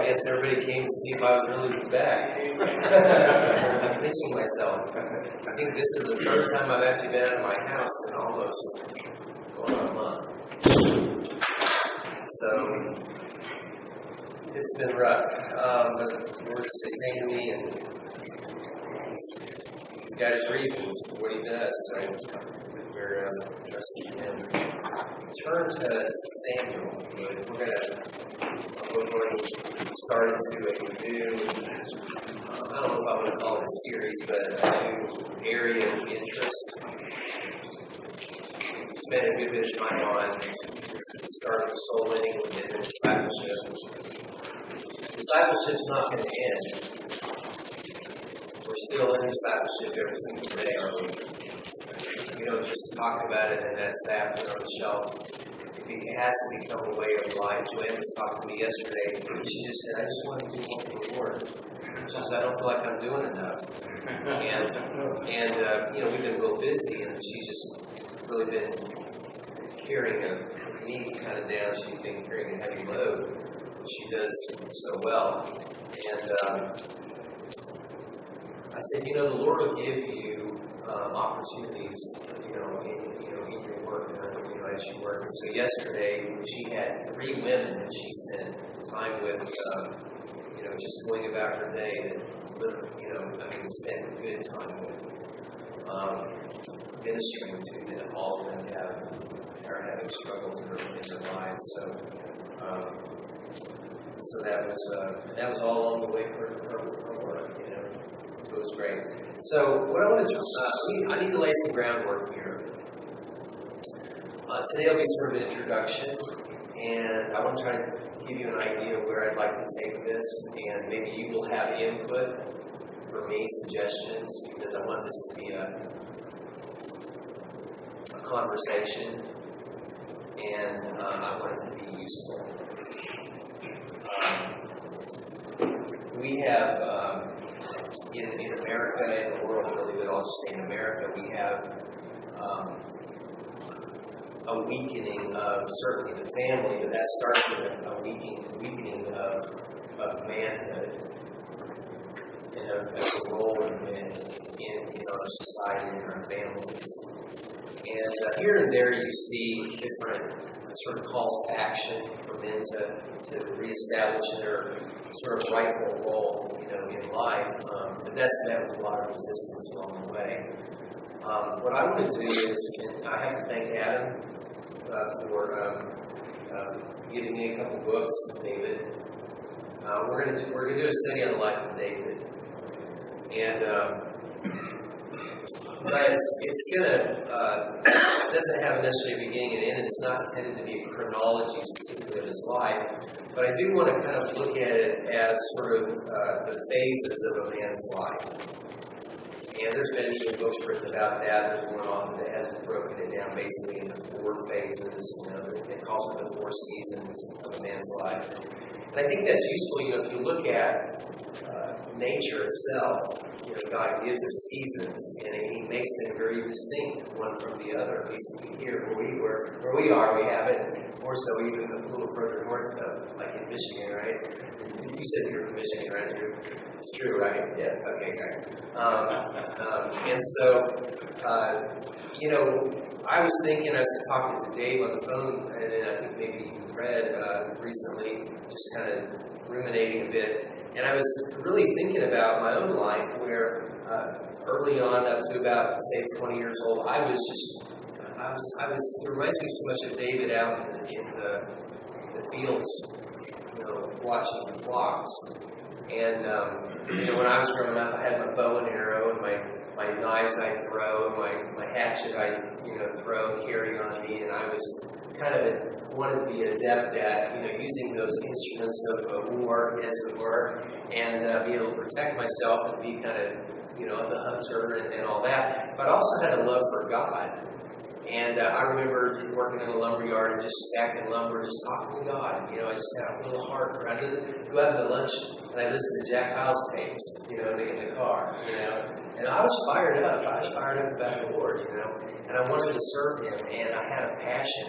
guess everybody came to see if I was really back. I'm pinching myself. I think this is the third time I've actually been out of my house in almost going on a month. So it's been rough. But the Lord sustained me, and He's got His reasons for what He does. So we're trusting Him. Turn to Samuel. We're going to start into a new, I don't know if I want to call it a series, but a new area of interest. We've spent a good bit of time on starting soul winning and discipleship. Discipleship's not going to end. We're still in discipleship every single day, aren't we? We don't just talk about it and that's that, put it on the shelf. It has to become a way of life. Joanne was talking to me yesterday. She just said, I just want to do more for the Lord. She says, I don't feel like I'm doing enough. And we've been real busy, and she's just really been carrying me kind of down. She's been carrying a heavy load. She does so well. And I said, the Lord will give you opportunities, in your work, as you work. And so yesterday, she had 3 women that she spent time with, just going about her day that, spent good time with, ministering to them. All of them are having struggles in their lives. So that was all along the way for her work, It was great. So what I want to do, I need to lay some groundwork here. Today will be sort of an introduction, and I want to try to give you an idea of where I'd like to take this, and maybe you will have input for me, suggestions, because I want this to be a conversation, and I want it to be useful. We have, in America, in the world really, but I'll just say in America, we have a weakening of certainly the family, but that starts with a weakening of manhood and of the role of men in our society and our families. And here and there you see different sort of calls to action for men to reestablish their sort of rightful role, in life. But that's met with a lot of resistance along the way. What I want to do is, and I have to thank Adam for giving me a couple books, David. We're going to do a study on the life of David, and but it's gonna it doesn't have necessarily a beginning and end, and it's not intended to be a chronology specifically of his life. But I do want to kind of look at it as sort of the phases of a man's life. And there's been even books written about that. There's one author that has broken it down basically into 4 phases. It calls it the 4 seasons of a man's life. And I think that's useful. If you look at nature itself, God gives us seasons, and He makes them very distinct one from the other. At least here where we are, we have it more so even a little further north, like in Michigan, right? You said you're from Michigan, right? It's true, right? Yes. Okay, great. And so, I was thinking, I was talking to Dave on the phone, and I think maybe you read recently, just kind of ruminating a bit. And I was really thinking about my own life where early on, up to about, say, 20 years old, it reminds me so much of David out in the fields, watching the flocks. And, when I was growing up, I had my bow and arrow and my knives I'd throw, my hatchet I'd, throw and carry on me, and I was kind of wanted to be adept at, using those instruments of war, as it were, and be able to protect myself and be kind of, the hunter and all that. But I also had a love for God. And I remember working in a lumber yard and just stacking lumber, just talking to God. I just had a little heart for it. I'd go out to lunch and I listened to Jack Hyles tapes, in the car, And I was fired up. I was fired up about the Lord, And I wanted to serve Him, and I had a passion.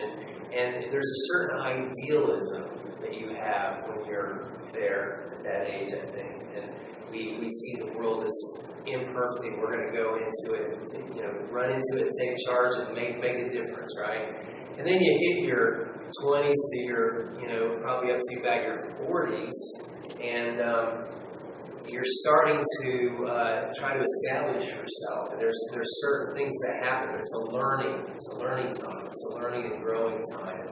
And there's a certain idealism that you have when you're there. at that age, I think. And we see the world as imperfect. We're going to go into it, run into it, take charge, and make a difference, right? And then you hit your 20s to your, probably up to about your 40s, and you're starting to try to establish yourself. And there's certain things that happen. It's a learning time. It's a learning and growing time.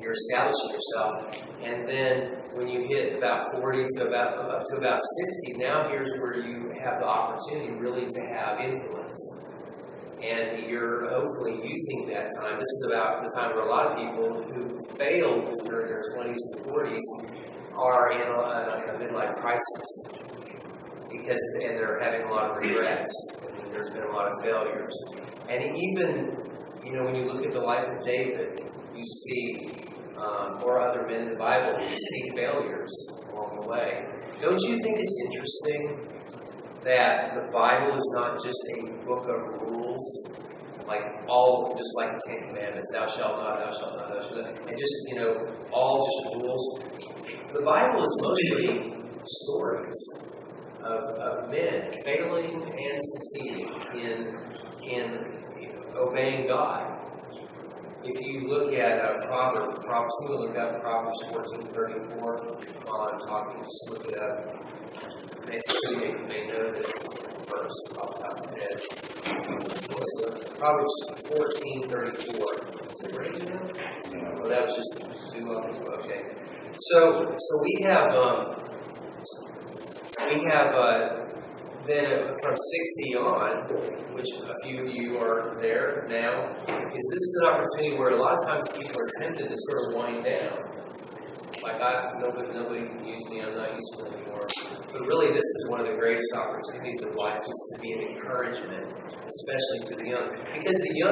You're establishing yourself, and then when you hit about 40 to up to about 60, now here's where you have the opportunity really to have influence. And you're hopefully using that time. This is about the time where a lot of people who failed during their 20s to 40s are in a midlife crisis. And they're having a lot of regrets, and there's been a lot of failures. And even, when you look at the life of David, you see, or other men in the Bible, you see failures along the way. Don't you think it's interesting that the Bible is not just a book of rules, just like the Ten Commandments, thou shalt not, thou shalt not, thou shalt not, and just, all just rules. The Bible is mostly stories of men failing and succeeding in obeying God. If you look at Proverbs, you will look up Proverbs 14:34 on talking, just look it up. You may know this verse off the top of the head. Proverbs 14:34. Is it right now? Well, that was just too up. Okay. So we have then from 60 on, which a few of you are there now, this is an opportunity where a lot of times people are tempted to sort of wind down. Like nobody can use me, I'm not useful anymore. But really, this is one of the greatest opportunities of life, is to be an encouragement, especially to the young. Because the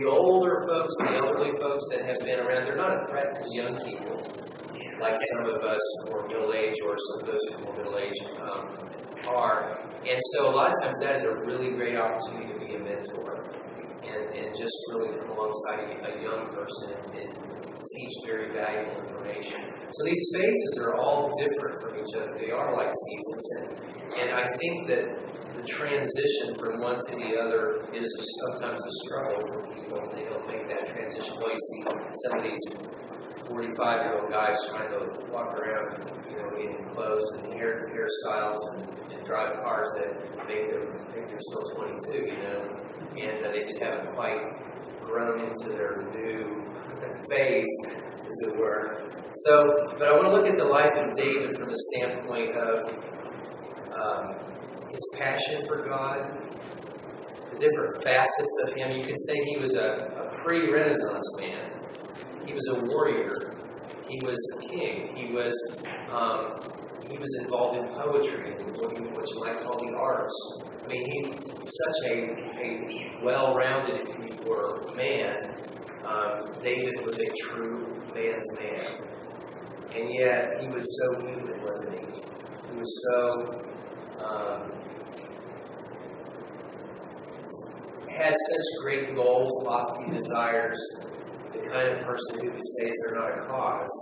older folks, the elderly folks that have been around, they're not a threat to young people, like some of us who are middle-aged, or some of those who are middle-aged are. And so a lot of times that is a really great opportunity to be a mentor and just really come alongside a young person and teach very valuable information. So these phases are all different from each other. They are like seasons. And I think that the transition from one to the other is sometimes a struggle for people. They don't make that transition. Well, you see some of these 45-year-old guys trying to walk around, in clothes and hairstyles and drive cars that make them think they're still 22, and they just haven't quite grown into their new phase, as it were. But I want to look at the life of David from the standpoint of his passion for God, the different facets of him. You could say he was a pre-Renaissance man. He was a warrior. He was a king. He was involved in poetry, what you might call the arts. I mean, he's such a well-rounded, if you were, man. David was a true man's man. And yet, he was so human, wasn't he? He was so had such great goals, lofty desires. The kind of person who could say they're not a cause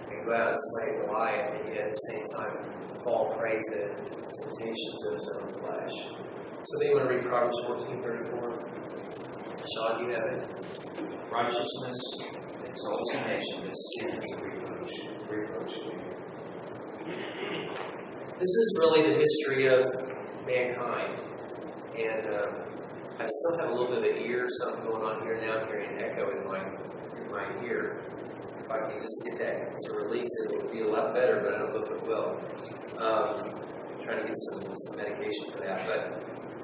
and go out and slay Goliath, and yet at the same time fall prey to temptations of his own flesh. So then you want to read Proverbs 14:34? Sean, do you have it? Righteousness exalts a nation, but sin is a reproach to you. This is really the history of mankind. And I still have a little bit of something going on here now. I'm hearing an echo in my ear. If I can just get that to release it would be a lot better, but I don't know if it will. I'm trying to get some medication for that. But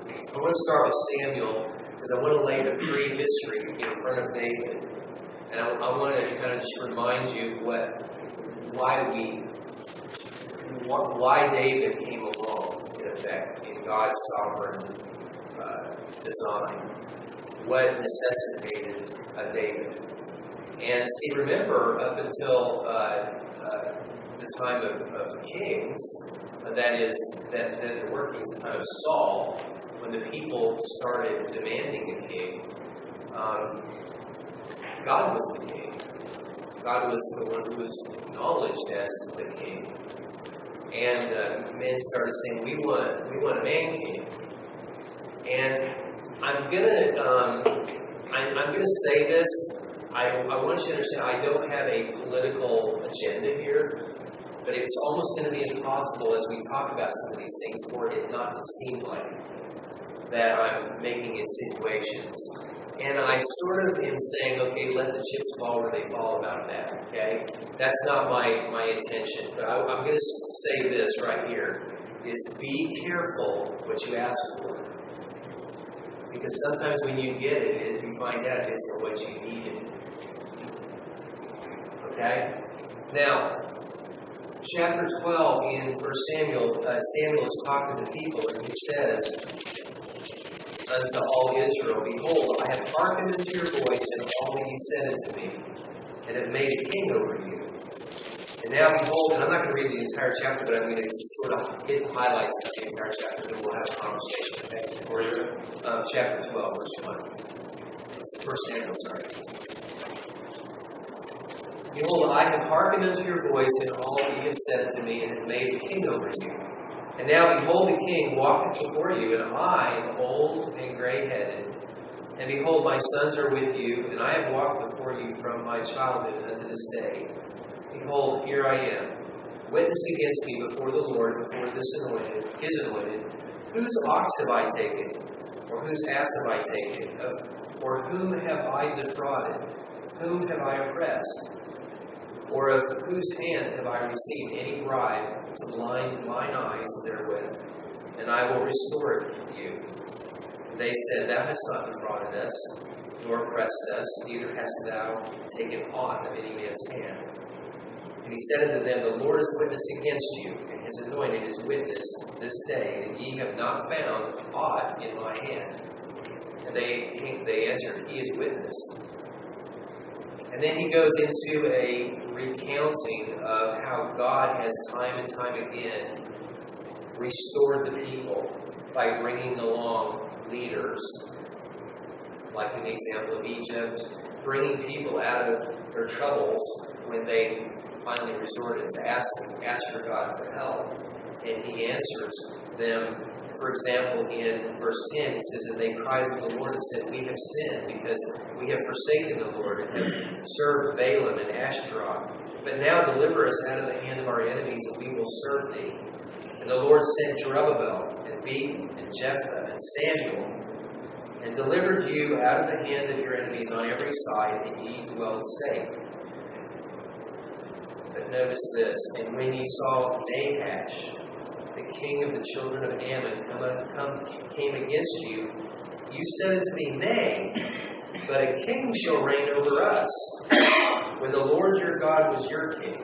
I want to start with Samuel, because I want to lay the pre-history in front of David. And I want to kind of just remind you why David came along, in effect, in God's sovereign design. What necessitated David. And see, remember, up until the time of kings, that there were kings, the time of Saul, when the people started demanding a king, God was the king. God was the one who was acknowledged as the king. and men started saying, we want a man king. And I'm gonna say this. I want you to understand I don't have a political agenda here, but it's almost going to be impossible as we talk about some of these things for it not to seem like that I'm making insinuations. And I sort of am saying, okay, let the chips fall where they fall about that, okay? That's not my intention. But I'm going to say this right here, is be careful what you ask for. Because sometimes when you get it, you find out it isn't what you needed. Okay? Now, chapter 12 in 1 Samuel, Samuel is talking to people, and he says unto all Israel, Behold, I have hearkened unto your voice in all that ye said unto me, and have made a king over you. And now behold, and I'm not going to read the entire chapter, but I'm going to sort of hit the highlights of the entire chapter, then we'll have a conversation, okay? Or chapter 12, verse 1. It's 1 Samuel, sorry. Behold, I have hearkened unto your voice in all that ye have said unto me, and have made a king over you. And now behold, the king walketh before you, and I am old and gray-headed. And behold, my sons are with you, and I have walked before you from my childhood unto this day. Behold, here I am. Witness against me before the Lord, before this anointed, his anointed. Whose ox have I taken? Or whose ass have I taken? Or whom have I defrauded? Whom have I oppressed? Or of whose hand have I received any bribe to blind mine eyes therewith? And I will restore it you. They said, Thou hast not defrauded us, nor oppressed us, neither hast thou taken aught of any man's hand. And he said unto them, The Lord is witness against you, and his anointed is witness this day, that ye have not found aught in my hand. And they answered, He is witness. And then he goes into a recounting of how God has time and time again restored the people by bringing along leaders, like in the example of Egypt, bringing people out of their troubles when they finally resorted to ask for God for help. And he answers them. For example, in verse 10, he says, And they cried to the Lord and said, We have sinned, because we have forsaken the Lord, and have served Balaam and Ashtaroth. But now deliver us out of the hand of our enemies, and we will serve thee. And the Lord sent Zerubbabel, and Beaton, and Jephthah, and Samuel, and delivered you out of the hand of your enemies on every side, and ye dwelled safe. But notice this, And when ye saw Nahash, the king of the children of Ammon, came against you, you said unto me, Nay, but a king shall reign over us, when the Lord your God was your king.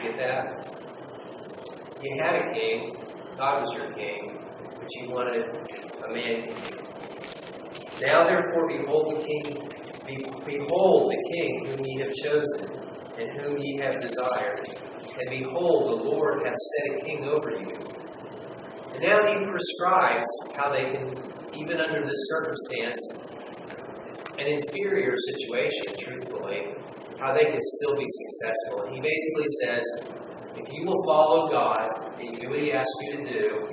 Get that? You had a king, God was your king, but you wanted a man king. Now therefore behold the king, behold the king whom ye have chosen, and whom ye have desired. And behold, the Lord hath set a king over you. And now he prescribes how they can, even under this circumstance, an inferior situation, truthfully, how they can still be successful. And he basically says, if you will follow God and do what he asks you to do,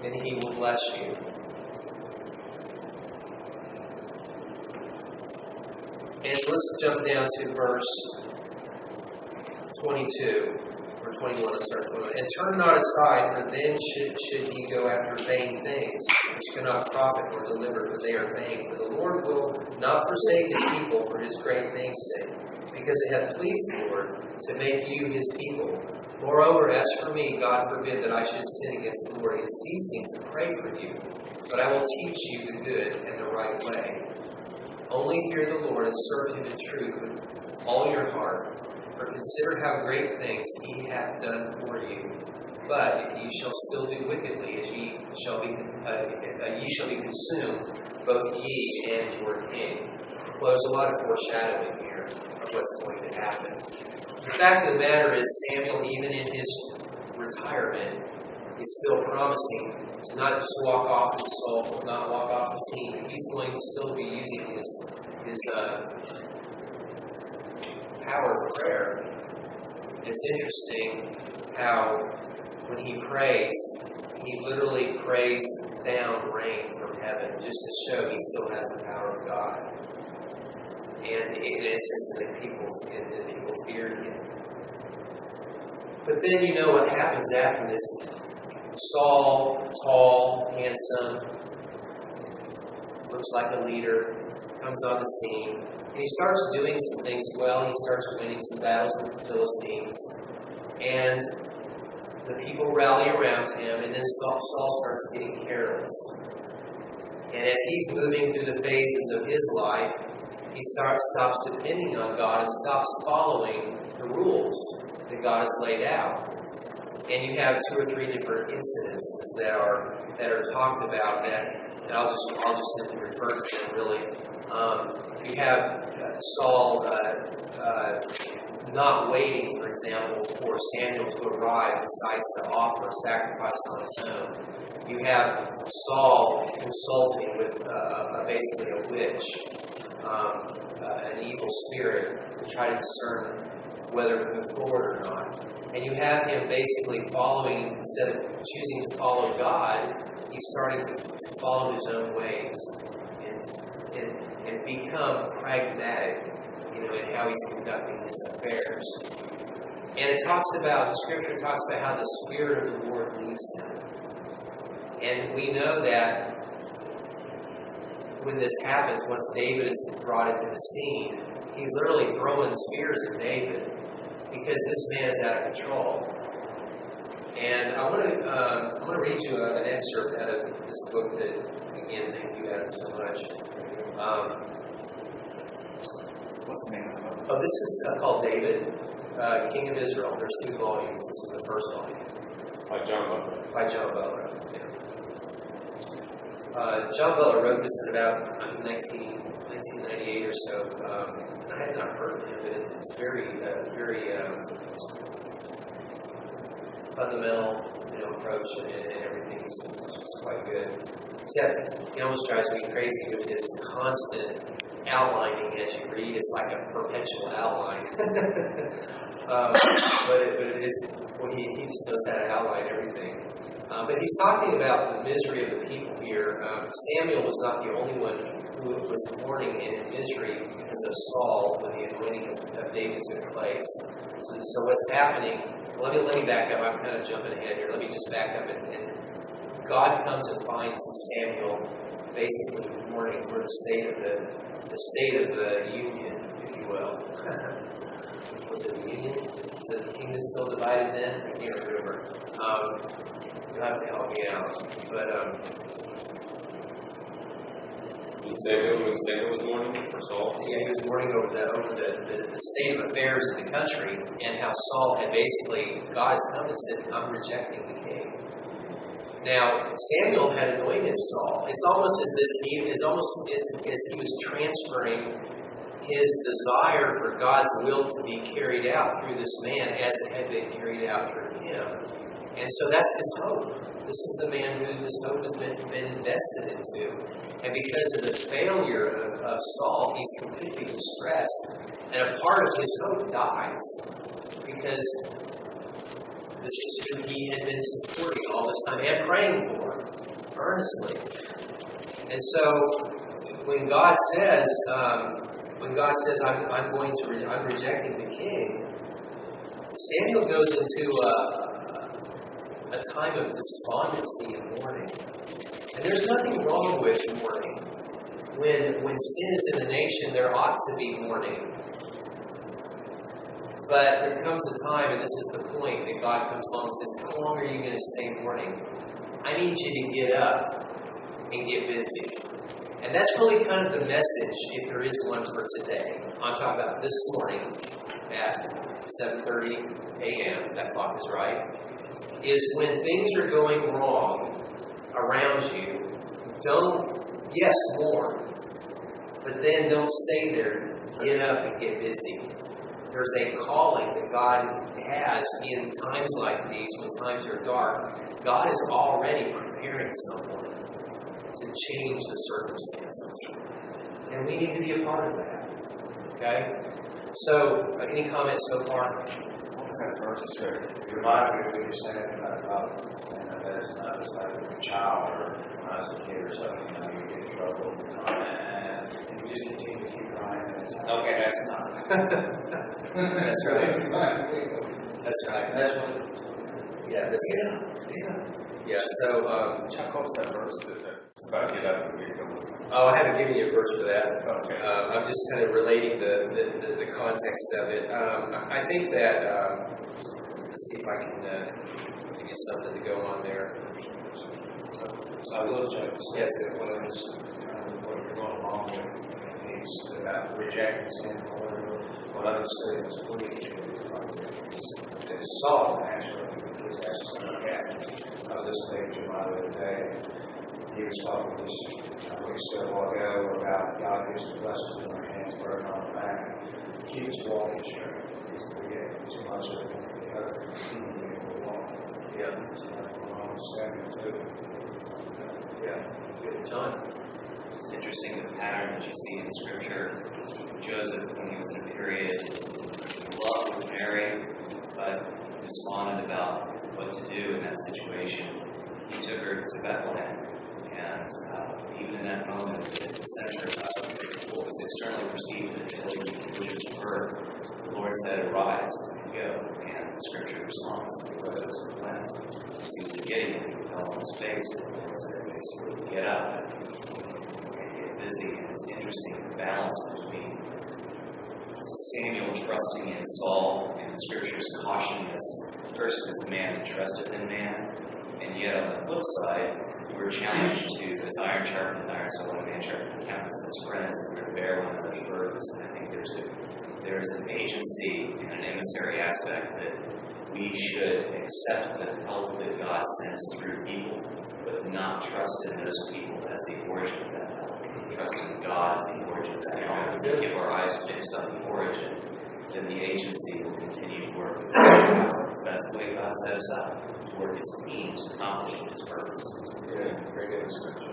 then he will bless you. And let's jump down to verse 22. Or 21, let's start 21. And turn not aside, for then should ye go after vain things, which cannot profit nor deliver, for they are vain. For the Lord will not forsake his people for his great name's sake, because it hath pleased the Lord to make you his people. Moreover, as for me, God forbid that I should sin against the Lord in ceasing to pray for you, but I will teach you the good and the right way. Only fear the Lord and serve him in truth with all your heart. For consider how great things he hath done for you. But if ye shall still do wickedly, as ye shall be consumed, both ye and your king. Well, there's a lot of foreshadowing here of what's going to happen. The fact of the matter is, Samuel, even in his retirement, is still promising to not just walk off the soul, not walk off the scene, but he's going to still be using his power of prayer It's interesting how when he prays, he literally prays down rain from heaven just to show he still has the power of God. And it says that people feared him. But then you know what happens after this. Saul, tall, handsome, looks like a leader, comes on the scene. And he starts doing some things well. He starts winning some battles with the Philistines. And the people rally around him, and then Saul starts getting careless. And as he's moving through the phases of his life, he stops depending on God and stops following the rules that God has laid out. And you have 2 or 3 different incidences that are talked about that, and I'll just simply refer to them really. You have Saul not waiting, for example, for Samuel to arrive, decides to offer a sacrifice on his own. You have Saul consulting with basically a witch, an evil spirit, to try to discern whether to move forward or not. And you have him basically following, instead of choosing to follow God, he's starting to follow his own ways and become pragmatic, in how he's conducting his affairs. And the Scripture talks about how the Spirit of the Lord leads him. And we know that when this happens, once David is brought into the scene, he's literally throwing spears at David because this man is out of control. And I want to read you an excerpt out of this book that, again, thank you, Adam, so much. What's the name of the book? This is called David, King of Israel. There's 2 volumes. This is the first volume. By John Butler. By John Butler. Yeah. John Butler wrote this in about 1998 or so. I had not heard of him, but it's very fundamental, approach and everything. It's quite good. Except he almost drives me crazy with his constant outlining as you read. It's like a perpetual outline. He just knows how to outline everything. But he's talking about the misery of the people here. Samuel was not the only one who was mourning and in misery because of Saul when the anointing of David took place. So what's happening? Let me back up. I'm kind of jumping ahead here. Let me just back up and God comes and finds Samuel basically mourning for the state of the union, if you will. Was it the union? Was it the kingdom still divided then? I can't remember. You'll have to help me out. But when Samuel was mourning for Saul? Yeah, he was mourning over the state of affairs in the country and how Saul had basically, God has come and said, I'm rejecting the king. Now, Samuel had anointed Saul. It's almost as he was transferring his desire for God's will to be carried out through this man as it had been carried out through him. And so that's his hope. This is the man who this hope has been invested into. And because of the failure of Saul, he's completely distressed. And a part of his hope dies. Because this is who he had been supporting all this time and praying for earnestly. And so when God says, I'm rejecting the king, Samuel goes into a time of despondency and mourning. And there's nothing wrong with mourning. When sin is in the nation, there ought to be mourning. But there comes a time, and this is the point, that God comes along and says, how long are you going to stay mourning? I need you to get up and get busy. And that's really kind of the message, if there is one for today. I'm talking about this morning at 7:30 a.m., that clock is right, is when things are going wrong around you, yes, mourn, but then don't stay there. Get up and get busy. There's a calling that God has in times like these, when times are dark. God is already preparing someone to change the circumstances. And we need to be a part of that. Okay? So, any comments so far? What was that first scripture? It reminded me of what you said about, that it's not just like a child or when I was a kid or something, you get in trouble, and you just continue to keep crying, and it's like, okay, that's not. That's right. That's right. That's what. Yeah, so, Chuck, what was that verse that's about get up and get going? oh, I haven't given you a verse for that. Okay. I'm just kind of relating the context of it. I think that, let's see if I can give you something to go on there. I will check. Yes. It was what you're going along with. He's about rejecting sin. What I understood was fleeing. It's Saul, actually. He was actually like that. I was listening to my other day. He was talking this weeks ago about God gives the blessings in our hands, burden on our back. Keep us walking straight. We get too much of the other. We walk. Yeah. So I'm understanding too. Yeah. Good. John? It's interesting the pattern that you see in Scripture. Joseph, when he was in a period of love with Mary, but despondent about what to do in that situation, he took her to Bethlehem. And even in that moment, at the center of what was externally perceived as a collision of birth, the Lord said, "Arise and go." And the Scripture responds, "He rose and went." You see the Gideon, he fell on his face, and the Lord said, basically, "Get up and get busy." And it's interesting the balance between Samuel trusting in Saul, and the Scriptures cautioning us, first is the man that trusteth in man, and yet on the flip side, we're challenged to, as iron sharpened iron, so when a man sharpened counts as friends, and we're to bear one another's burdens. And I think there's an agency and an emissary aspect that we should accept the help that God sends through people, but not trust in those people as the origin of that help. Trust in God as the origin of that help. If we keep our eyes fixed on the origin, then the agency will continue to work. That's the way God set us up, to work as teams, accomplishing His purpose. Good. Very good description.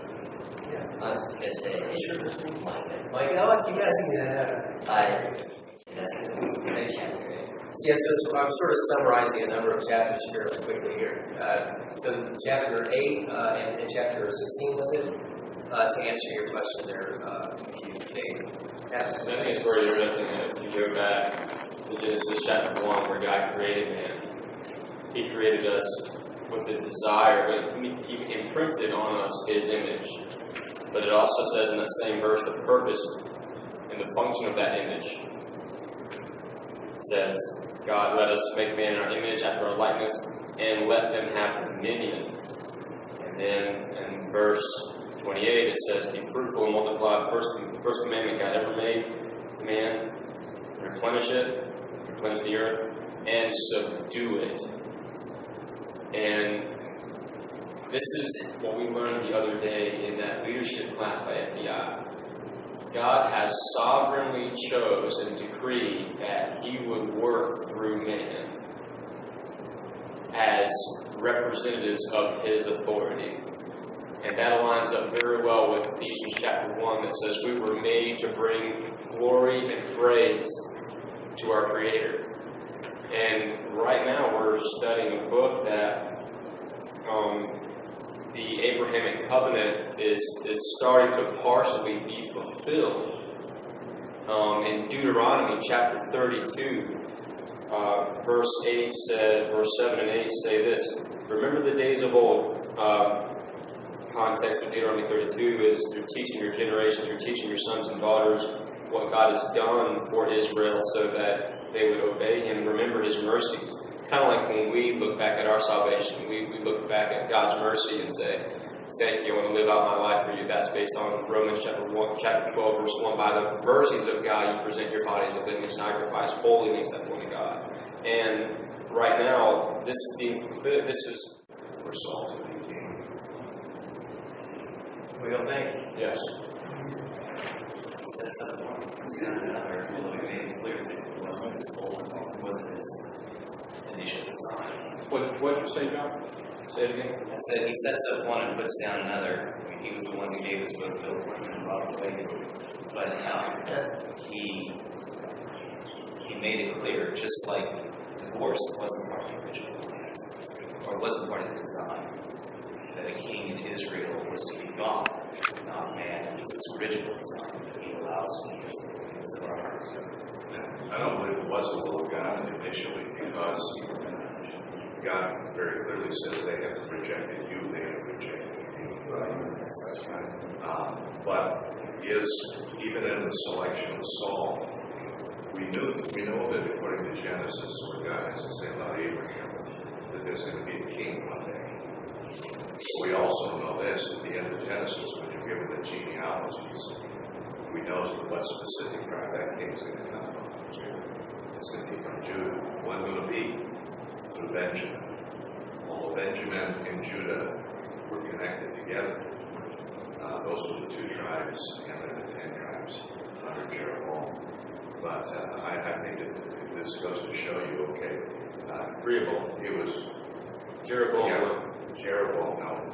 I was going to say, Mike, you guys can Yes, so I'm sort of summarizing a number of chapters fairly quickly here. So chapter 8 and chapter 16, was it? To answer your question there, Dave. I think it's where you're looking at. If you go back to Genesis chapter 1, where God created man, He created us with the desire, but He imprinted on us His image. But it also says in that same verse the purpose and the function of that image. It says, God, let us make man in our image, after our likeness, and let them have dominion. And then in verse 28 it says, be fruitful and multiply. The first commandment God ever made to man. Replenish it, replenish the earth, and subdue it. And this is what we learned the other day in that leadership class by FBI. God has sovereignly chosen and decreed that He would work through man as representatives of His authority. And that aligns up very well with Ephesians chapter 1 that says we were made to bring glory and praise to our Creator. And right now we're studying a book that the Abrahamic covenant is starting to partially be fulfilled. In Deuteronomy chapter 32, verse 7 and 8 say this: remember the days of old. Context of Deuteronomy 32 is through teaching your generations, you're teaching your sons and daughters what God has done for Israel so that they would obey Him and remember His mercies. Kind of like when we look back at our salvation, we look back at God's mercy and say, thank you, I want to live out my life for you. That's based on Romans chapter 12, verse 1. By the mercies of God, you present your bodies a living sacrifice, holy and acceptable to God. And right now, this is We're Saul to be king. We don't think. yes. He sets up one, puts down another, although He made it clear that it wasn't His goal, it wasn't His initial design. What did you say, John? Say it again. I said He sets up one and puts down another. I mean, He was the one who gave us both Bill Clinton and Ronald Reagan. But He made it clear, just like divorce wasn't part of the original plan, or wasn't part of the design, that a king in Israel was to be God, not man. It was his original design that he allows us of our hearts. I don't believe it was the will of God initially, because God very clearly says they have rejected you, they have rejected me. That's right. But even in the selection of Saul, we know that according to Genesis, what God has to say about Abraham, that there's going to be a king one day. We also know this at the end of Genesis, when you're given the genealogies, we know what specific tribe that king is going to come from. It's going to be from Judah. What's going to be? Through Benjamin. Although Benjamin and Judah were connected together, those were the two tribes, and then the 10 tribes under Jeroboam. But I think that this goes to show you, okay, Rehoboam. it was Jeroboam. Yeah,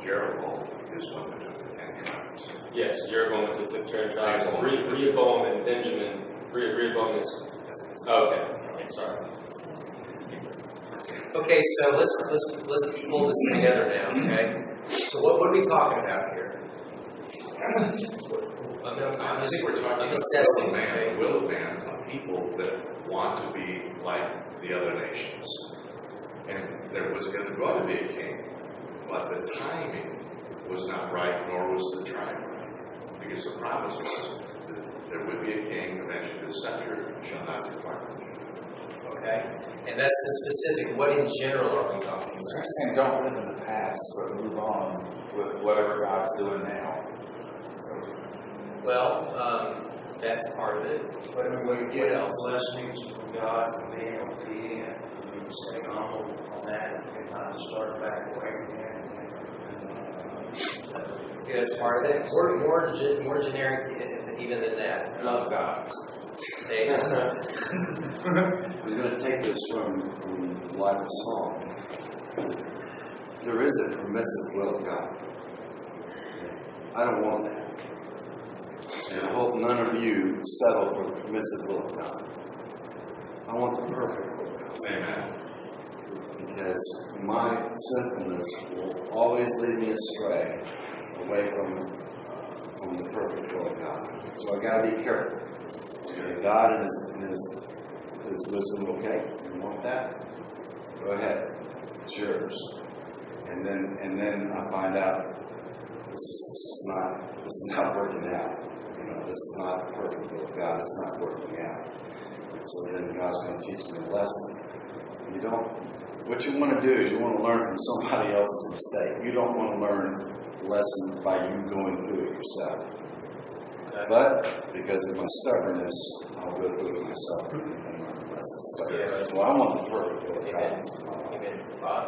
Jeroboam is one that took the 10 tribes. Yes, Jeroboam was the 10 tribes. Rehoboam and Benjamin. Rehoboam is. Oh, okay. Sorry. Okay, so let's pull this together now, okay? So what are we talking about here? I think we're talking about assessing, the will of man, of people that want to be like the other nations. And there was going to be a king, but the timing was not right, nor was the tribe right. Because the promise was that there would be a king, eventually the scepter shall not depart. Okay? And that's the specific. What in general are we talking So you're about? saying don't live in the past, but move on with whatever God's doing now. Well, that's part of it. But I mean, when you What get else? blessings from God, from being obedient, and staying humble on that, and kind of start back away again. Yeah, that's part of it. More generic even than that. Love God. Hey, We're going to take this from the life of Saul. There is a permissive will of God. I don't want that. And I hope none of you settle for the permissive will of God. I want the perfect will of God. Amen. Because my sinfulness will always lead me astray away from the perfect will of God. So I got to be careful. God in his wisdom, okay, you want that? Go ahead, it's yours. And then I find out this is not working out. You know, this is not the perfect will of God. It's not working out. And so then God's going to teach me a lesson. What you want to do is you want to learn from somebody else's mistake. You don't want to learn the lesson by you going through it yourself. But because of my stubbornness, I'll go through it myself and learn the lesson. So I want the perfect will of God. Amen. Bob?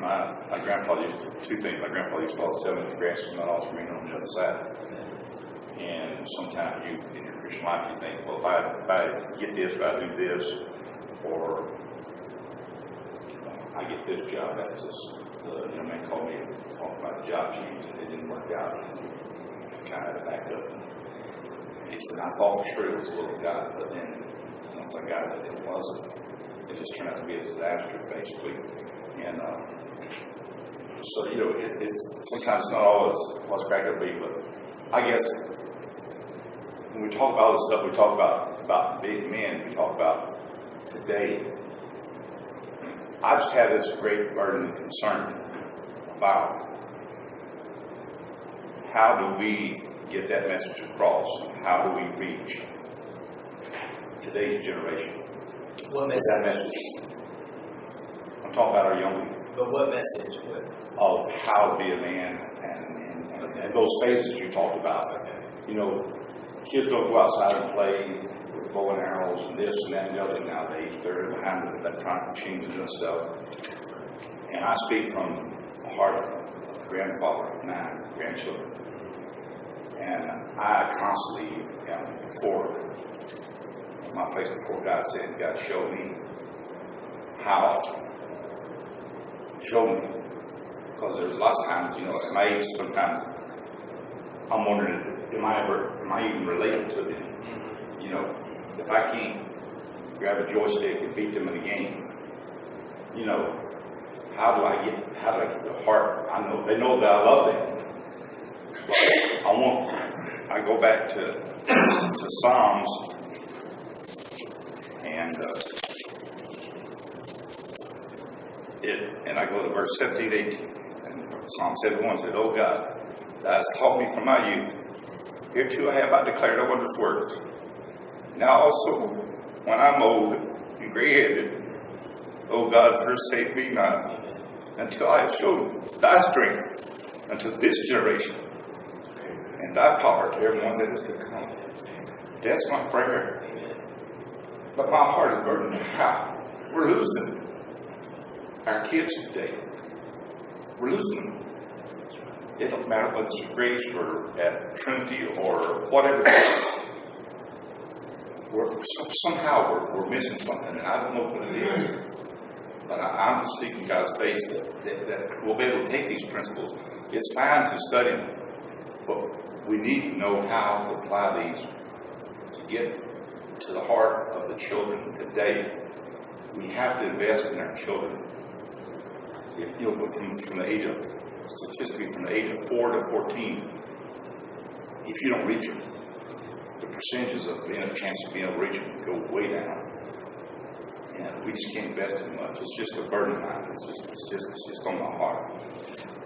My grandfather used to, two things. My grandfather used to always tell me the grass is not always green on the other side. And sometimes you, in your Christian life, you think, well, if I get this, if I do this, or I get this job, that's this. The young man called me to talk about the job change, and it didn't work out. Kind of backed up. He said, I thought for sure it was the will of God, but then once I got it, it wasn't. It just turned out to be a disaster, basically. And so, you know, it's sometimes not always what's cracked up to be, but I guess when we talk about all this stuff, we talk about big men, we talk about today. I just have this great burden and concern about how do we get that message across? How do we reach today's generation? What With that message. I'm talking about our young people. But what message? Of how to be a man and those phases you talked about. You know, kids don't go outside and play with bow and arrows and this and that and the other nowadays. They're behind the electronic machines and this stuff. And I speak from the heart of a grandfather of 9 grandchildren. And I constantly am before my face before God, saying, God, show me how. Show me. Because there's lots of times, you know, at my age, sometimes I'm wondering, am I even related to them? You know, if I can't grab a joystick and beat them in a game, you know, how do I get the heart? I know, they know that I love them. But I go back to Psalms, and I go to verse 17, 18, and Psalm 71 said, "Oh God, thou hast taught me from my youth. Hereto have I declared thy wondrous words. Now also, when I'm old and gray-headed, O God, forsake me not, until I have showed thy strength unto this generation, and thy power to everyone that is to come." That's my prayer. But my heart is burdened. How? We're losing our kids today. We're losing them. It don't matter whether it's Grace or at Trinity or whatever. Somehow we're missing something, and I don't know what it is. But I'm just seeking God's face that we'll be able to take these principles. It's fine to study them, but we need to know how to apply these to get to the heart of the children today. We have to invest in our children. If you know, from the age of, statistically from the age of 4 to 14, if you don't reach them, the percentages of being a chance of being able to reach them go way down. And we just can't invest in much. It's just a burden line. It's just on my heart.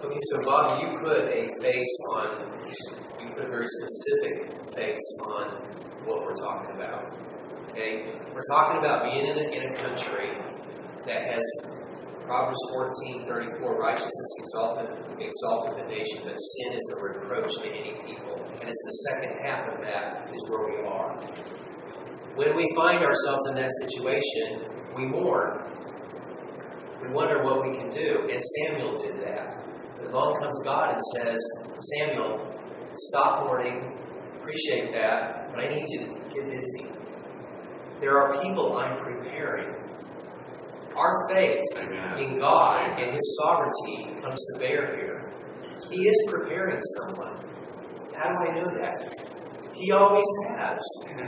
Okay, so Bob, you put a very specific face on what we're talking about. Okay? We're talking about being in a country that has Proverbs 14:34, righteousness exalteth the nation, but sin is a reproach to any people. And it's the second half of that is where we are. When we find ourselves in that situation, we mourn. We wonder what we can do. And Samuel did that. But along comes God and says, Samuel, stop mourning, appreciate that, but I need you to get busy. There are people I'm preparing. Our faith in God and His sovereignty comes to bear here. He is preparing someone. How do I know that? He always has.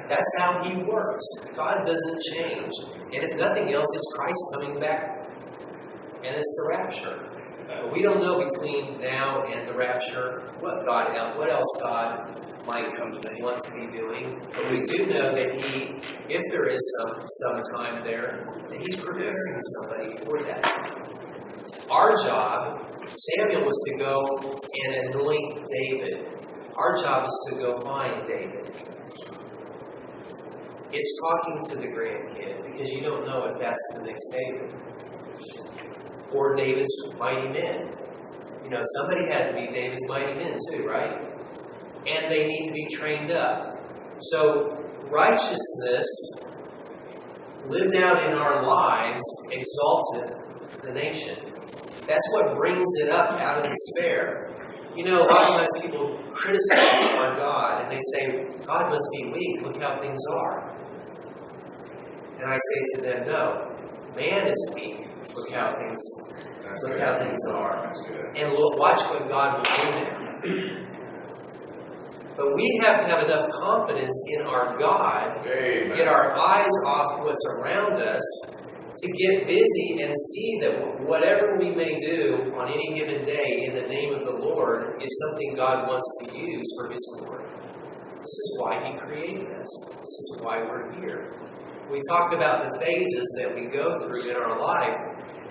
That's how He works. God doesn't change. And if nothing else, it's Christ coming back. And it's the rapture. But we don't know between now and the rapture what else God might want to be doing. But we do know that He, if there is some time there, that He's preparing somebody for that. Our job, Samuel was to go and anoint David. Our job is to go find David. It's talking to the grandkid, because you don't know if that's the next David. Or David's mighty men. You know, somebody had to be David's mighty men too, right? And they need to be trained up. So, righteousness lived out in our lives exalteth the nation. That's what brings it up out of despair. You know, a lot of times people criticize our God, and they say, God must be weak, look how things are. And I say to them, no, man is weak, look how things are. And watch what God will do now. But we have to have enough confidence in our God, get our eyes off what's around us, to get busy and see that whatever we may do on any given day in the name of the Lord is something God wants to use for His glory. This is why He created us. This is why we're here. We talked about the phases that we go through in our life.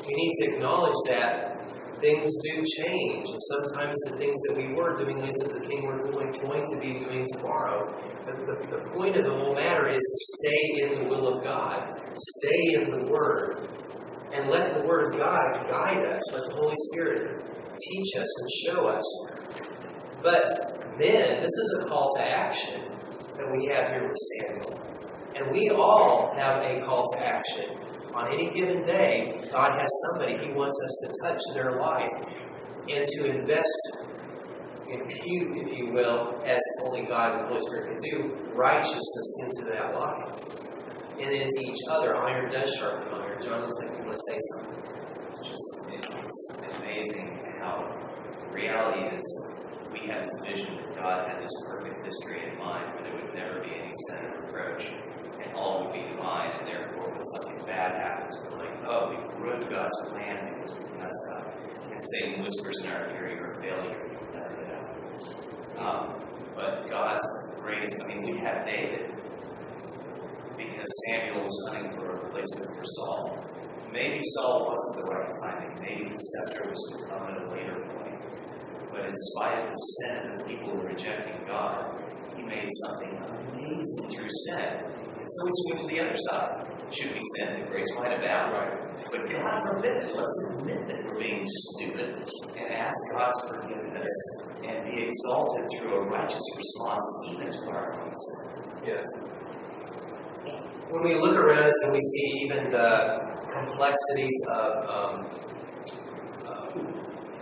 We need to acknowledge that things do change, and sometimes the things that we were doing isn't the thing we're going to be doing tomorrow. But the point of the whole matter is to stay in the will of God, stay in the Word, and let the Word of God guide us, let the Holy Spirit teach us and show us. But then, this is a call to action that we have here with Samuel. And we all have a call to action. On any given day, God has somebody He wants us to touch their life and to invest, impute, if you will, as only God and the Holy Spirit can do, righteousness into that life and into each other. Iron does sharpen iron. John, looks like you want to say something. It's amazing how reality is we have this vision that God had this perfect history in mind where there would never be any sin or reproach, and all would be divine, and therefore when something bad happens, we're like, oh, we ruined God's plan because we messed up. And Satan whispers in our ear, you're a failure, you'll never get out. But God's grace, I mean, we have David because Samuel was hunting for a replacement for Saul. Maybe Saul wasn't the right timing. Maybe the scepter was to come at a later point. But in spite of the sin and the people rejecting God, he made something amazing through sin. And so we swing to the other side. Should we sin that grace might abound? Right. But God forbid. Let's admit that we're being stupid and ask God's forgiveness and be exalted through a righteous response even to our own sin. Yes. When we look around us and we see even the complexities of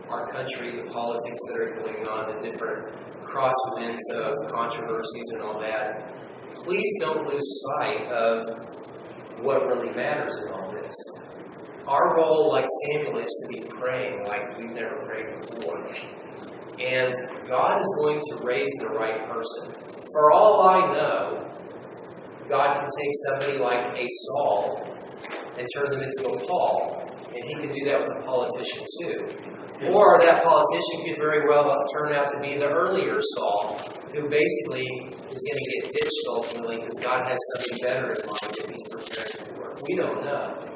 our country, the politics that are going on, the different crosswinds of controversies and all that, please don't lose sight of what really matters in all this. Our role, like Samuel, is to be praying like we've never prayed before. And God is going to raise the right person. For all I know, God can take somebody like a Saul and turn them into a Paul. And he can do that with a politician too. Or that politician could very well turn out to be the earlier Saul, who basically is going to get ditched ultimately because God has something better in mind that he's preparing to work. We don't know.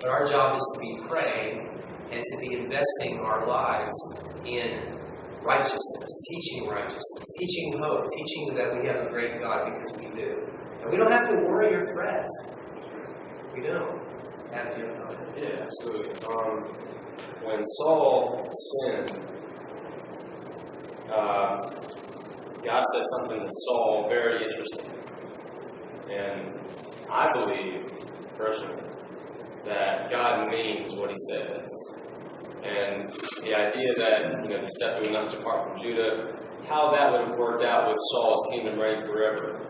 But our job is to be praying and to be investing our lives in righteousness, teaching hope, teaching that we have a great God, because we do. And we don't have to worry or fret. We don't have to. Yeah, absolutely. When Saul sinned, God said something to Saul very interesting. And I believe, personally, that God means what he says. And the idea that, the scepter would not depart from Judah, how that would have worked out with Saul's kingdom reign forever,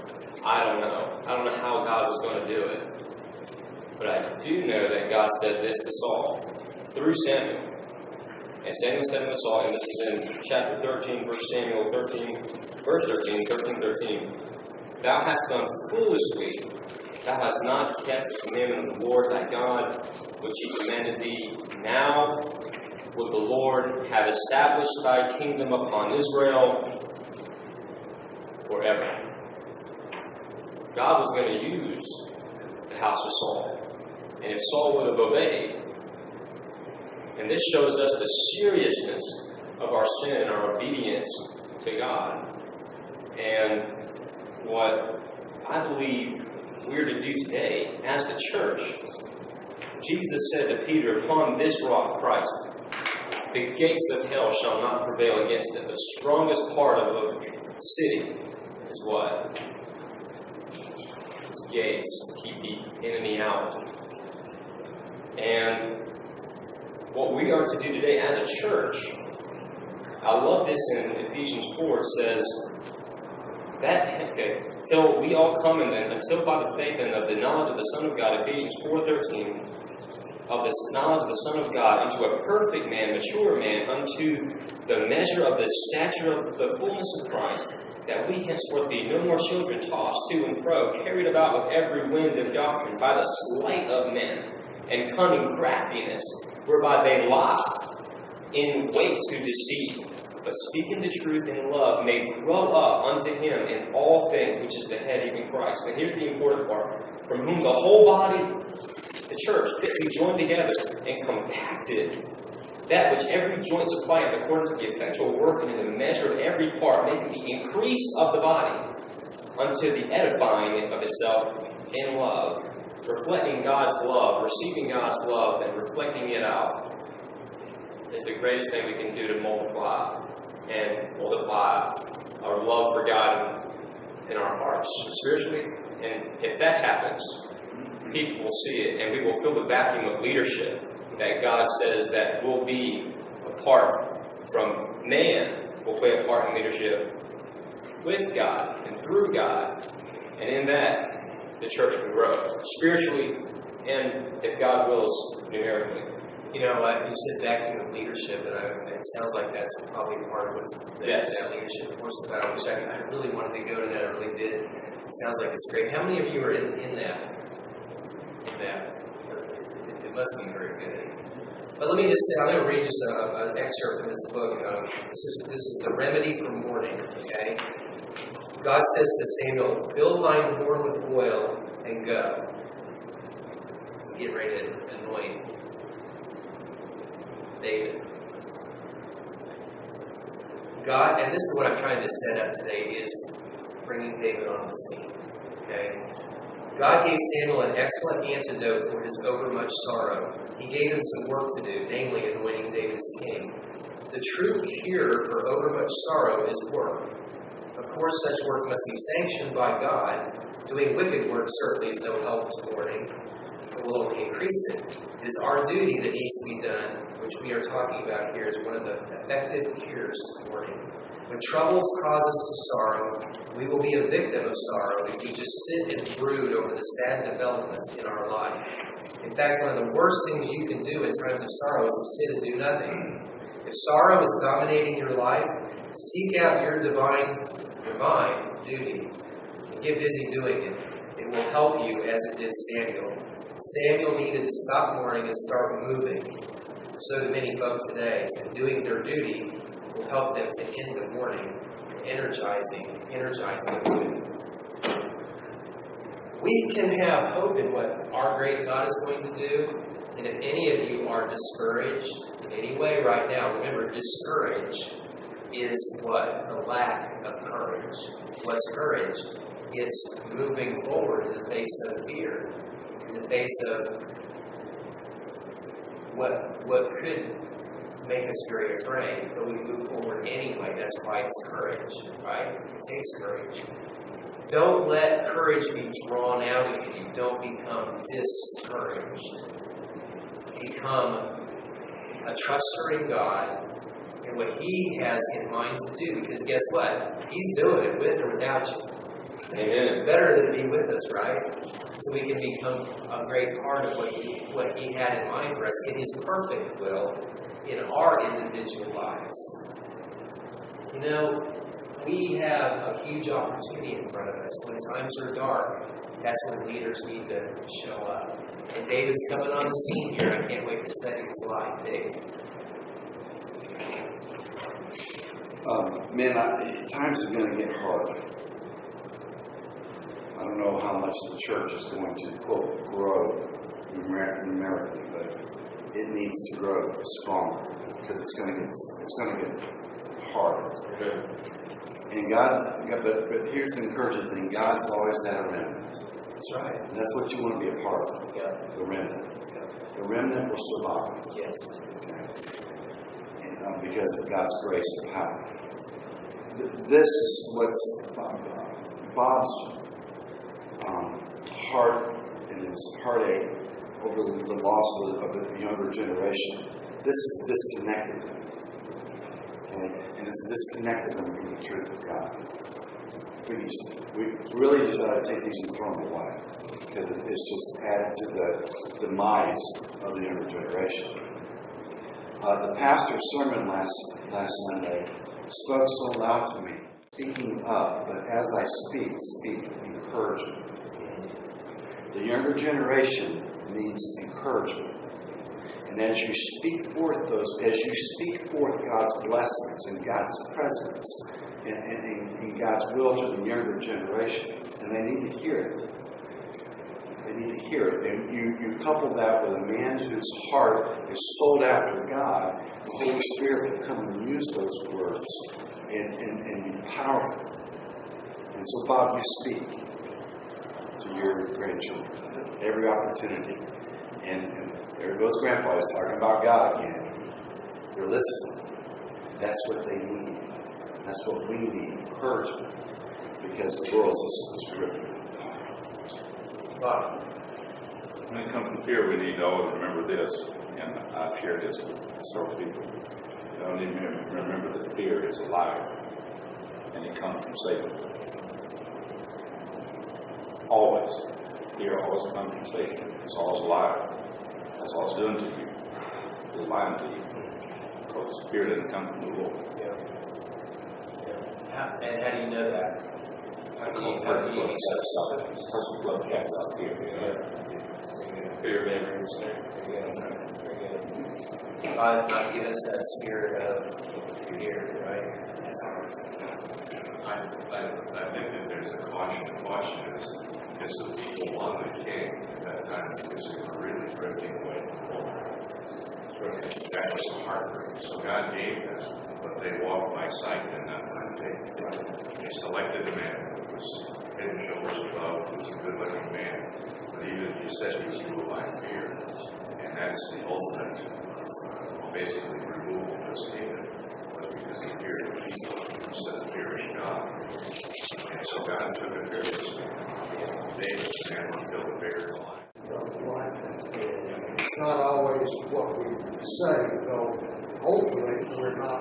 I don't know. I don't know how God was going to do it. But I do know that God said this to Saul through Samuel. And Samuel said to Saul, and this is in chapter 13, 1 Samuel 13, verse 13, Thou hast done foolishly. Thou hast not kept the commandment of the Lord thy God, which he commanded thee. Now would the Lord have established thy kingdom upon Israel forever. God was going to use the house of Saul. And if Saul would have obeyed, and this shows us the seriousness of our sin and our obedience to God. And what I believe we're to do today as the church, Jesus said to Peter, upon this rock, Christ, the gates of hell shall not prevail against it. The strongest part of a city is what? Its gates to keep the enemy out. And what we are to do today as a church, I love this in Ephesians 4. It says, till we all come in then, until by the faith and of the knowledge of the Son of God, Ephesians 4:13, of the knowledge of the Son of God, into a perfect man, mature man, unto the measure of the stature of the fullness of Christ, that we henceforth be no more children tossed to and fro, carried about with every wind of doctrine, by the sleight of men, and cunning craftiness, whereby they lie in wait to deceive. But speaking the truth in love, may grow up unto him in all things, which is the head, even Christ. And here's the important part. From whom the whole body, the church, fitly joined together and compacted, that which every joint supplieth according to the effectual working in the measure of every part, making the increase of the body unto the edifying of itself in love, reflecting God's love, receiving God's love, and reflecting it out is the greatest thing we can do to multiply our love for God in our hearts spiritually. And if that happens, people will see it, and we will feel the vacuum of leadership that God says that will be apart from man, will play a part in leadership with God and through God. And in that, the church will grow spiritually and, if God wills, numerically. You know, you said vacuum of leadership, and it sounds like that's probably part of what's that leadership course is about, which I really wanted to go to that. I really did. It sounds like it's great. How many of you are in that? It must be very good. But let me just say, I'm going to read just an excerpt from this book. This is The Remedy for Mourning, okay? God says to Samuel, fill thine horn with oil and go. Let's get ready to anoint David. God, and this is what I'm trying to set up today, is bringing David on the scene, okay? God gave Samuel an excellent antidote for his overmuch sorrow. He gave him some work to do, namely anointing David as king. The true cure for overmuch sorrow is work. Of course, such work must be sanctioned by God. Doing wicked work certainly is no help to mourning. It will only increase it. It is our duty that needs to be done, which we are talking about here, is one of the effective cures to mourning. When troubles cause us to sorrow, we will be a victim of sorrow if we just sit and brood over the sad developments in our life. In fact, one of the worst things you can do in times of sorrow is to sit and do nothing. If sorrow is dominating your life, seek out your divine duty and get busy doing it. It will help you as it did Samuel. Samuel needed to stop mourning and start moving. So do many folk today. And doing their duty will help them to end the mourning, energizing the mood. We can have hope in what our great God is going to do. And if any of you are discouraged in any way right now, remember, discouraged is what? The lack of courage. What's courage? It's moving forward in the face of fear, in the face of what could make us very afraid, but we move forward anyway. That's why it's courage, right? It takes courage. Don't let courage be drawn out of you. Don't become discouraged. Become a trustor in God and what He has in mind to do. Because guess what? He's doing it with or without you. Amen. Better than to be with us, right? So we can become a great part of what He had in mind for us in His perfect will in our individual lives. You know, we have a huge opportunity in front of us. When times are dark, that's when leaders need to show up. And David's coming on the scene here. I can't wait to study his life, Dave. Times are going to get hard. I don't know how much the church is going to, quote, grow numerically, but it needs to grow stronger because it's going to get hard. And but here's the encouraging thing: God's always had a remnant. That's right. And that's what you want to be a part of. Yeah. The remnant. The remnant will survive. Yes. And, because of God's grace and power. This is what's Bob's heart and his heartache over the loss of the younger generation. This is disconnected them. Okay? And it's disconnected them from the truth of God. We really just ought to take these and throw them away. Because it's just added to the demise of the younger generation. The pastor's sermon last Sunday spoke so loud to me, speaking up, but as I speak encouragement. The younger generation needs encouragement. And as you speak forth God's blessings and God's presence and God's will to the younger generation, and they need to hear it. They need to hear it. And you couple that with a man whose heart is sold after God, the Holy Spirit will come and use those words and be powerful. And so, Bob, you speak to your grandchildren every opportunity. And there goes Grandpa, he's talking about God again. They're listening. That's what they need. That's what we need, encouragement. Because the world is driven. Bob. When it comes to fear, we need to always remember this, and I've shared this with several people. You don't need to remember that fear is a liar, and it comes from Satan. Always. Fear always comes from Satan. It's always a liar. That's all it's doing to you. calamity, because the Spirit doesn't come from the Lord. And how do you know that? How do you be so certain? Personal blood casts out fear. Fear of every snare. God has not given us that spirit of fear, right? I think that there's a caution. The caution is the people wanted the king at that time because they were really drifting away from the Lord. That was the heartbreak. So God gave them, but they walked by sight and not by faith. They selected a man who was head and shoulders above, who was a good-looking man, but even he said he was ruled by fear, and that's the ultimate, basically removal of his kingdom, was because he feared the people instead of fearing God. And so God took a fearless man, David, and killed the bear alive. It's not always what we say, though hopefully we're not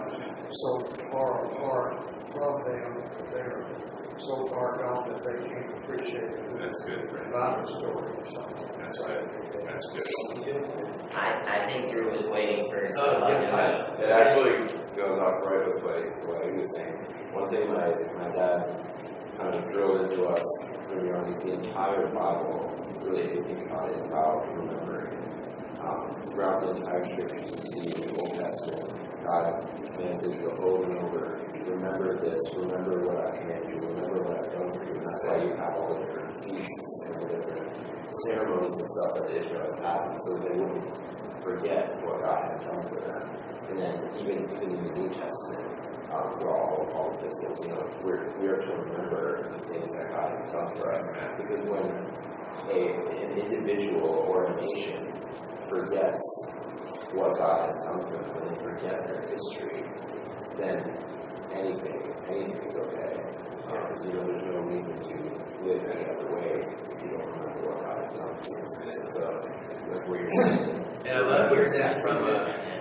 so far apart from them. They're so far gone that they can't appreciate the That's good, Brent. Bible story or something. That's good. That's good. I think Drew was waiting for his. Oh, yeah. It actually goes off right with what he was saying. One thing my dad kind of drilled into us when we were on the entire Bible, really if you think about it, about remembering. Throughout the entire scriptures you see in the Old Testament, God commands Israel over and over, remember this, remember what I command you, remember what I've done for you. And that's why you have all the different feasts and the different ceremonies and stuff that Israel has had, so they wouldn't forget what God had done for them. And then even in the New Testament, for all of this, we are to remember the things that God has done for us. Because when an individual or a nation forgets what God has done for them, when they forget their history, then anything is okay. Because there's no reason to live any other way if you don't remember what God has done for you. So, like where you're saying. And I love hearing that from a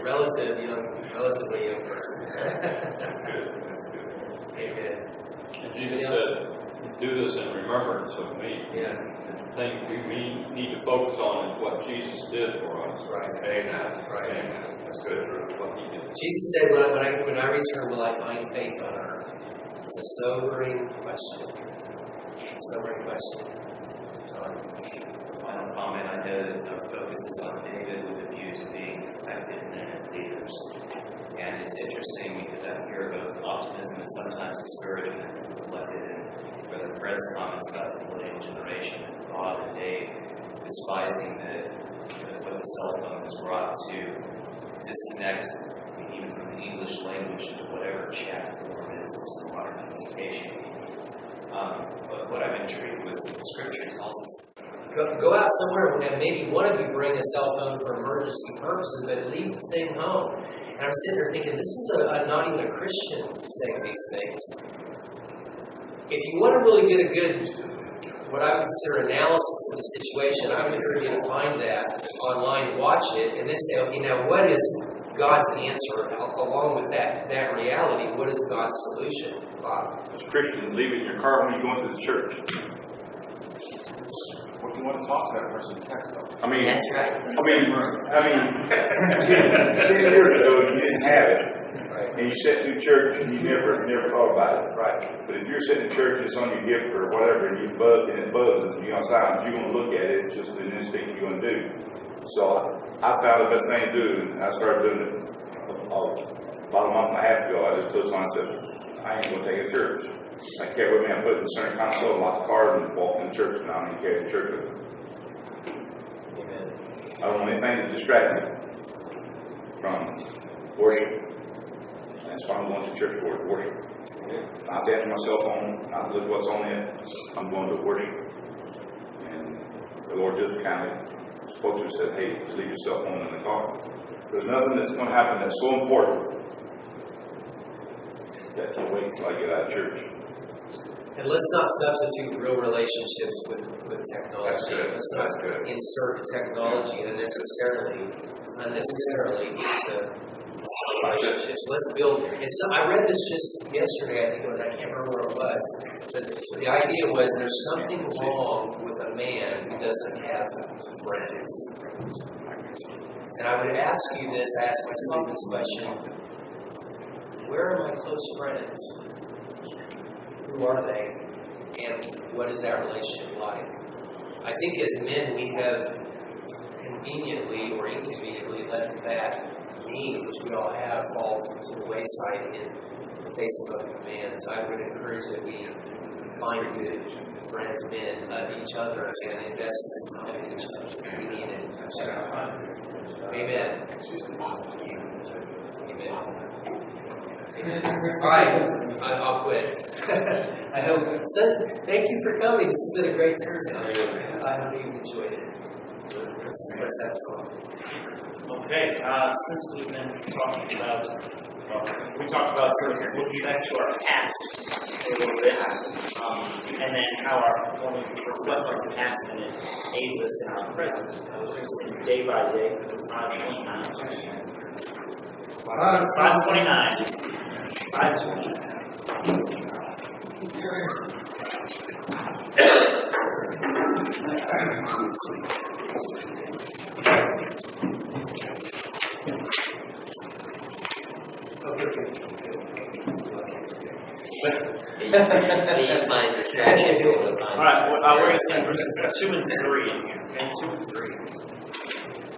relatively young person. That's good. That's good. Amen. And Jesus said, do this in remembrance of me. Yeah. The thing we need to focus on is what Jesus did for us. Right. Amen. Right. Amen. That's good, Drew. What he did. Jesus said, when I return, will I find faith on earth? It's a sobering question. Sobering question. Final comment, I know that our focus is on David with a view to being effective men and leaders. And it's interesting because I hear both optimism and sometimes discouragement reflected in Brother Fred's comments about the millennial generation and Bob and Dave despising what the cell phone has brought to disconnect even from the English language to whatever chat form is modern communication. But what I'm intrigued with is the scripture tells us Go out somewhere and maybe one of you bring a cell phone for emergency purposes, but leave the thing home. And I'm sitting there thinking, this is not even a Christian saying these things. If you want to really get a good, what I would consider analysis of the situation, I would encourage you to find that online, watch it, and then say, okay, now what is God's answer along with that reality? What is God's solution? Bob? As a Christian, leave it in your car when you go into the church. What do you want to talk to that person in text about? That's right. 10 years ago, you didn't have it. And you sat through church and you never thought about it. Right. But if you're sitting in church and it's on your hip or whatever, and you buzz and it buzzes and you're on silence, you're going to look at it. It's just an instinct you're going to do. So I found the best thing to do, and I started doing it about a month and a half ago. I just told someone, I said, I ain't going to take it to church. I carry with me, I put it in the center console, lock the cars, and walk in the church, and I don't even carry the church with me. I don't want anything to distract me from worship. That's why I'm going to church for, worship. Not to answer my cell phone, not to look what's on it. I'm going to worship. And the Lord just kind of spoke to me and said, hey, just leave your cell phone in the car. There's nothing that's going to happen that's so important that can wait until I get out of church. And let's not substitute real relationships with technology. That's good. Let's not That's good. insert technology unnecessarily into relationships. Let's build. And so I read this just yesterday, I think it was, I can't remember where it was. But the idea was there's something wrong with a man who doesn't have friends. And I would ask you this, I ask myself this question: where are my close friends? Who are they? And what is that relationship like? I think as men we have conveniently or inconveniently let that need, which we all have, fall to the wayside in the face of other commands. I would encourage that we find good friends, men, each other, and invest some time in each other. We need it. Amen. Amen. All right, I'll quit. I hope. Thank you for coming. This has been a great turnout. I hope you enjoyed it. Let's have some. Okay, since we've been talking about, we talked about sort of looking back to our past a little bit, and then how when we reflect on the past, and it aids us in our present. I was going to sing Day by Day, 529. 529. These minds are distracted. Alright, we're going to sing verses 2 and 3 in here. Okay, 2 and 3.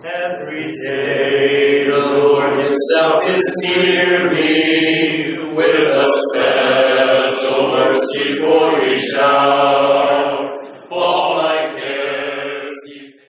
Every day the Lord Himself is near me, with a special mercy for each hour.